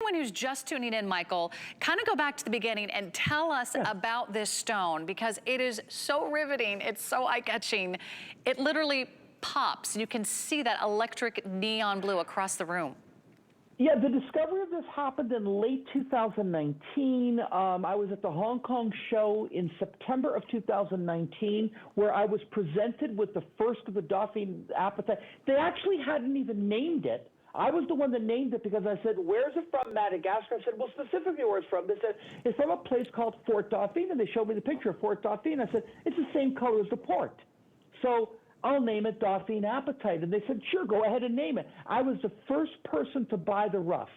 anyone who's just tuning in, Michael, kind of go back to the beginning and tell us about this stone, because it is so riveting, it's so eye-catching. It literally pops. You can see that electric neon blue across the room. Yeah, the discovery of this happened in late 2019. I was at the Hong Kong show in September of 2019, where I was presented with the first of the Dauphin Apatite. They actually hadn't even named it. I was the one that named it because I said, where's it from, Madagascar? I said, well, specifically where it's from. They said, it's from a place called Fort Dauphin, and they showed me the picture of Fort Dauphin. I said, it's the same color as the port. So I'll name it Dauphin Apatite. And they said, sure, go ahead and name it. I was the first person to buy the rough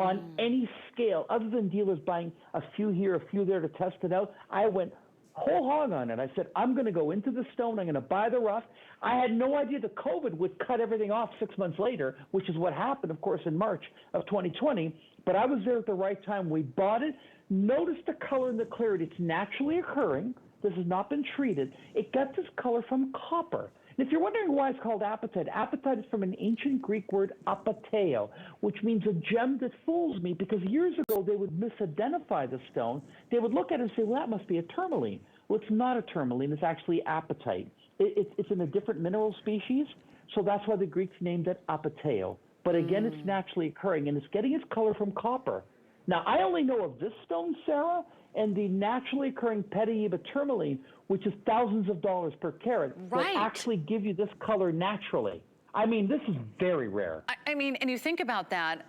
on any scale, other than dealers buying a few here, a few there to test it out. I went whole hog on it. I said, I'm going to go into the stone. I'm going to buy the rough. I had no idea that COVID would cut everything off 6 months later, which is what happened, of course, in March of 2020. But I was there at the right time. We bought it. Notice the color and the clarity. It's naturally occurring. This has not been treated. It got this color from copper. And if you're wondering why it's called apatite, apatite is from an ancient Greek word apateo, which means a gem that fools me, because years ago they would misidentify the stone. They would look at it and say, well, that must be a tourmaline. Well, it's not a tourmaline. It's actually apatite. It's in a different mineral species, so that's why the Greeks named it apateo. But again, it's naturally occurring, and it's getting its color from copper. Now, I only know of this stone, Sarah, and the naturally occurring Petaiba tourmaline, which is thousands of dollars per carat, that actually give you this color naturally. I mean, this is very rare. I mean, and you think about that,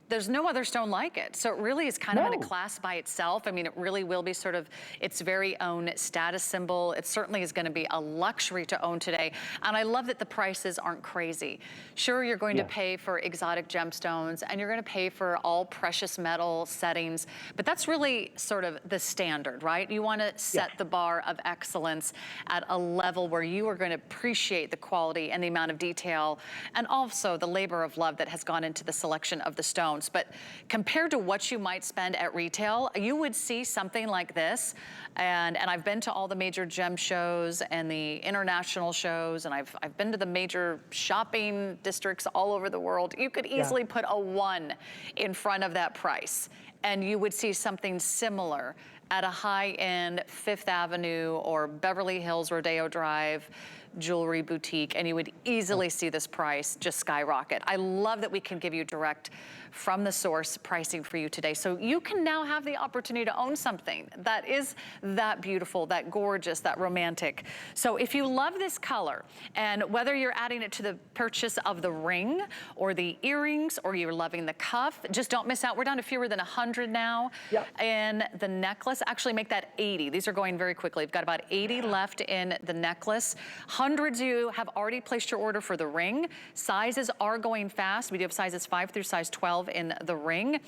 there's no other stone like it. So it really is kind of in a class by itself. I mean, it really will be sort of its very own status symbol. It certainly is going to be a luxury to own today. And I love that the prices aren't crazy. Sure, you're going to pay for exotic gemstones and you're going to pay for all precious metal settings, but that's really sort of the standard, right? You want to set the bar of excellence at a level where you are going to appreciate the quality and the amount of detail, and also the labor of love that has gone into the selection of the stone. But compared to what you might spend at retail, you would see something like this. And I've been to all the major gem shows and the international shows, and I've been to the major shopping districts all over the world. You could easily put a 1 in front of that price, and you would see something similar at a high-end Fifth Avenue or Beverly Hills Rodeo Drive jewelry boutique, and you would easily see this price just skyrocket. I love that we can give you direct from the source pricing for you today. So you can now have the opportunity to own something that is that beautiful, that gorgeous, that romantic. So if you love this color, and whether you're adding it to the purchase of the ring or the earrings, or you're loving the cuff, just don't miss out. We're down to fewer than 100 now. And the necklace, actually make that 80. These are going very quickly. We've got about 80 left in the necklace. Hundreds of you have already placed your order for the ring. Sizes are going fast. We do have sizes 5 through size 12 in the ring.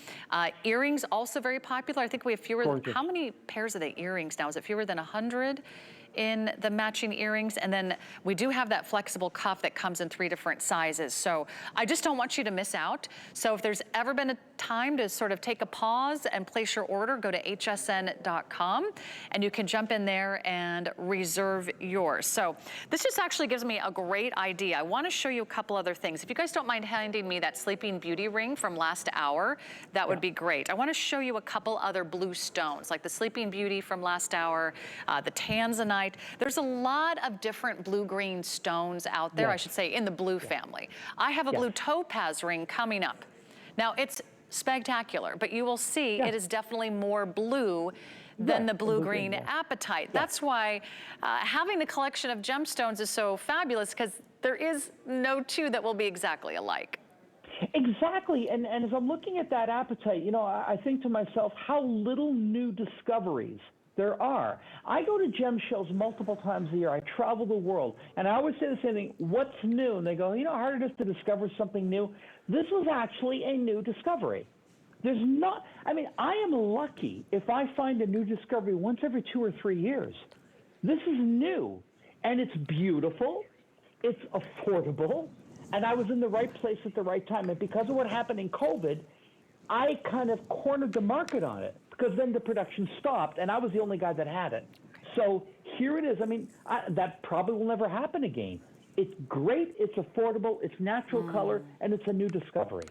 Earrings also very popular. I think we have fewer than, how many pairs of the earrings now? Is it fewer than 100? In the matching earrings, and then we do have that flexible cuff that comes in 3 different sizes. So I just don't want you to miss out. So if there's ever been a time to sort of take a pause and place your order, go to hsn.com and you can jump in there and reserve yours. So this just actually gives me a great idea. I want to show you a couple other things. If you guys don't mind handing me that Sleeping Beauty ring from last hour, that would be great. I want to show you a couple other blue stones, like the Sleeping Beauty from last hour, the Tanzanite. There's a lot of different blue-green stones out there, I should say, in the blue family. I have a blue topaz ring coming up. Now, it's spectacular, but you will see it is definitely more blue than the blue-green apatite. That's why having the collection of gemstones is so fabulous, because there is no two that will be exactly alike. Exactly, and as I'm looking at that apatite, you know, I think to myself, how little new discoveries there are. I go to gem shows multiple times a year. I travel the world, and I always say the same thing, what's new? And they go, you know how hard it is to discover something new? This was actually a new discovery. There's not, I mean, I am lucky if I find a new discovery once every 2 or 3 years. This is new, and it's beautiful, it's affordable, and I was in the right place at the right time. And because of what happened in COVID, I kind of cornered the market on it, because then the production stopped, and I was the only guy that had it. So here it is. I mean, that probably will never happen again. It's great, it's affordable, it's natural color, and it's a new discovery.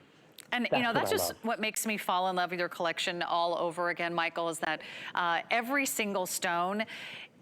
And That's you know, what that's I just love. what makes me fall in love with your collection all over again, Michael, is that every single stone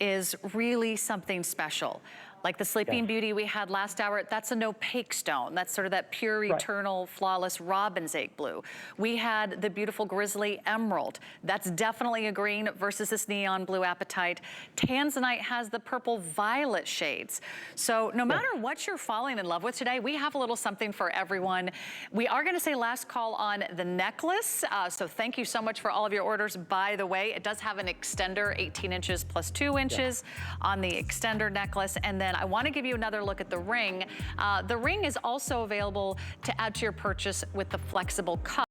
is really something special. Like the Sleeping Yes. Beauty we had last hour, that's an opaque stone. That's sort of that pure, Right. eternal, flawless robin's egg blue. We had the beautiful Grizzly Emerald. That's definitely a green versus this neon blue apatite. Tanzanite has the purple violet shades. So no matter what you're falling in love with today, we have a little something for everyone. We are gonna say last call on the necklace. So thank you so much for all of your orders. By the way, it does have an extender, 18 inches plus 2 inches on the extender necklace. And then I want to give you another look at the ring. The ring is also available to add to your purchase with the flexible cup.